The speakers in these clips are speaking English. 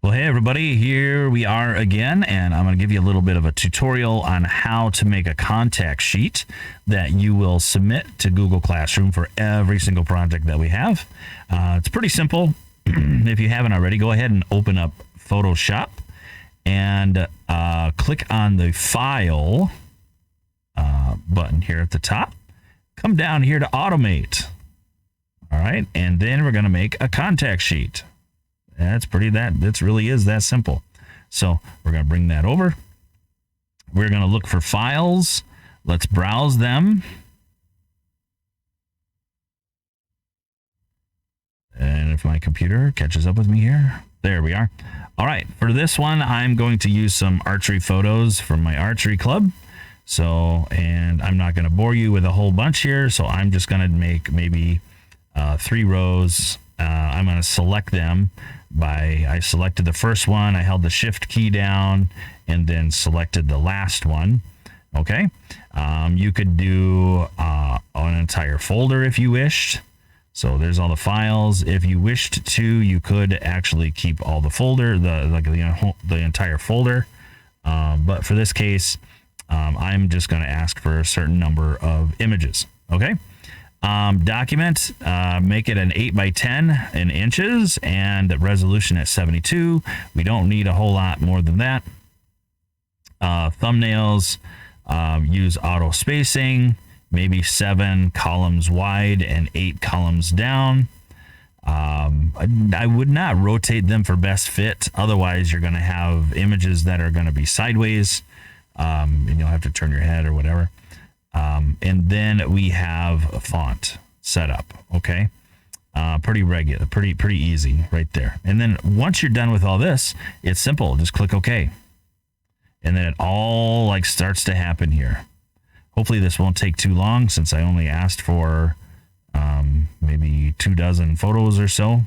Well, hey everybody, here we are again, and I'm going to give you a little bit of a tutorial on how to make a contact sheet that you will submit to Google Classroom for every single project that we have. It's pretty simple. If you haven't already, go ahead and open up Photoshop and click on the File button here at the top. Come down here to Automate. All right, and then we're going to make a contact sheet. That really is that simple. So we're going to bring that over. We're going to look for files. Let's browse them. And if my computer catches up with me here, there we are. All right, for this one, I'm going to use some archery photos from my archery club. And I'm not going to bore you with a whole bunch here. So I'm just going to make maybe 3 rows. I'm going to select them I selected the first one, I held the shift key down, and then selected the last one. Okay. You could do an entire folder if you wished. So there's all the files. If you wished to, you could actually keep all the folder, the entire folder. But for this case, I'm just going to ask for a certain number of images. Okay. Document, make it an 8x10 in inches and resolution at 72. We don't need a whole lot more than that. Thumbnails, use auto spacing, maybe 7 columns wide and 8 columns down. I would not rotate them for best fit. Otherwise, you're going to have images that are going to be sideways, and you'll have to turn your head or whatever. And then we have a font set up. Okay. Pretty regular, pretty easy right there. And then once you're done with all this, it's simple. Just click OK. And then it all starts to happen here. Hopefully this won't take too long since I only asked for, maybe 24 photos or so,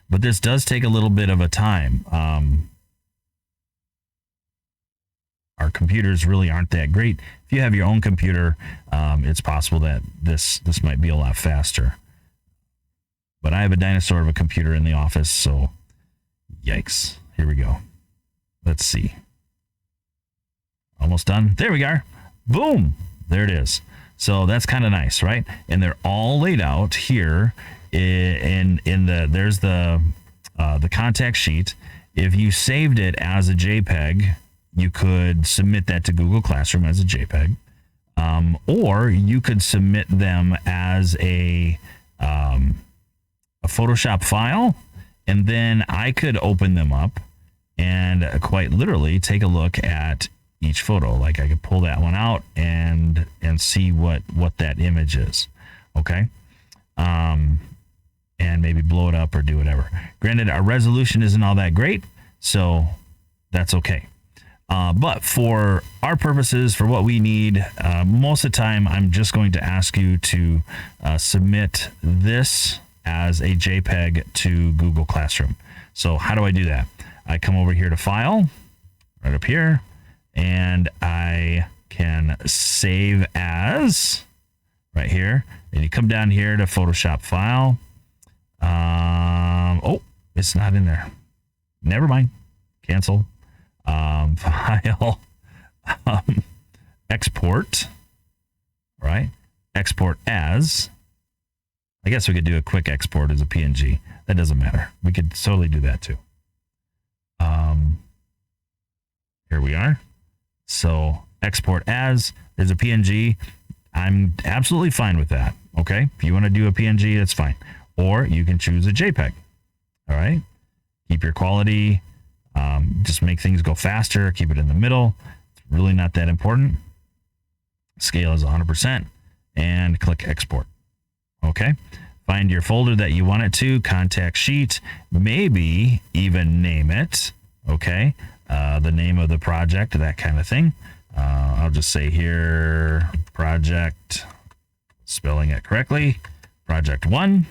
but this does take a little bit of a time. Our computers really aren't that great. If you have your own computer, it's possible that this might be a lot faster. But I have a dinosaur of a computer in the office, so yikes. Here we go. Let's see. Almost done. There we are. Boom. There it is. So that's kind of nice, right? And they're all laid out here there's the contact sheet. If you saved it as a JPEG, you could submit that to Google Classroom as a JPEG, or you could submit them as a Photoshop file, and then I could open them up and quite literally take a look at each photo. Like I could pull that one out and see what that image is. Okay. And maybe blow it up or do whatever. Granted, our resolution isn't all that great, so that's okay. But for our purposes, for what we need, most of the time, I'm just going to ask you to submit this as a JPEG to Google Classroom. So how do I do that? I come over here to File, right up here, and I can save as right here. And you come down here to Photoshop File. Oh, it's not in there. Never mind. Cancel. File, export, right? Export as. I guess we could do a quick export as a PNG. That doesn't matter. We could totally do that too. Here we are. So export as, there's a PNG. I'm absolutely fine with that. Okay. If you want to do a PNG, that's fine. Or you can choose a JPEG. All right. Keep your quality. Just make things go faster. Keep it in the middle. It's really not that important. Scale is 100%. And click export. Okay. Find your folder that you want it to. Contact sheet. Maybe even name it. Okay. The name of the project, that kind of thing. I'll just say here, project, spelling it correctly, project 1,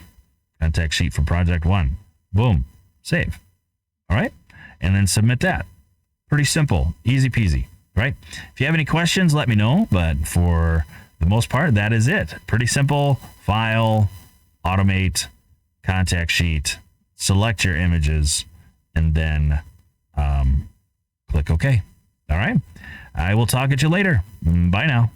contact sheet for project 1. Boom. Save. All right. And then submit that. Pretty simple. Easy peasy, right? If you have any questions, let me know. But for the most part, that is it. Pretty simple. File, automate, contact sheet, select your images, and then click OK. All right. I will talk at you later. Bye now.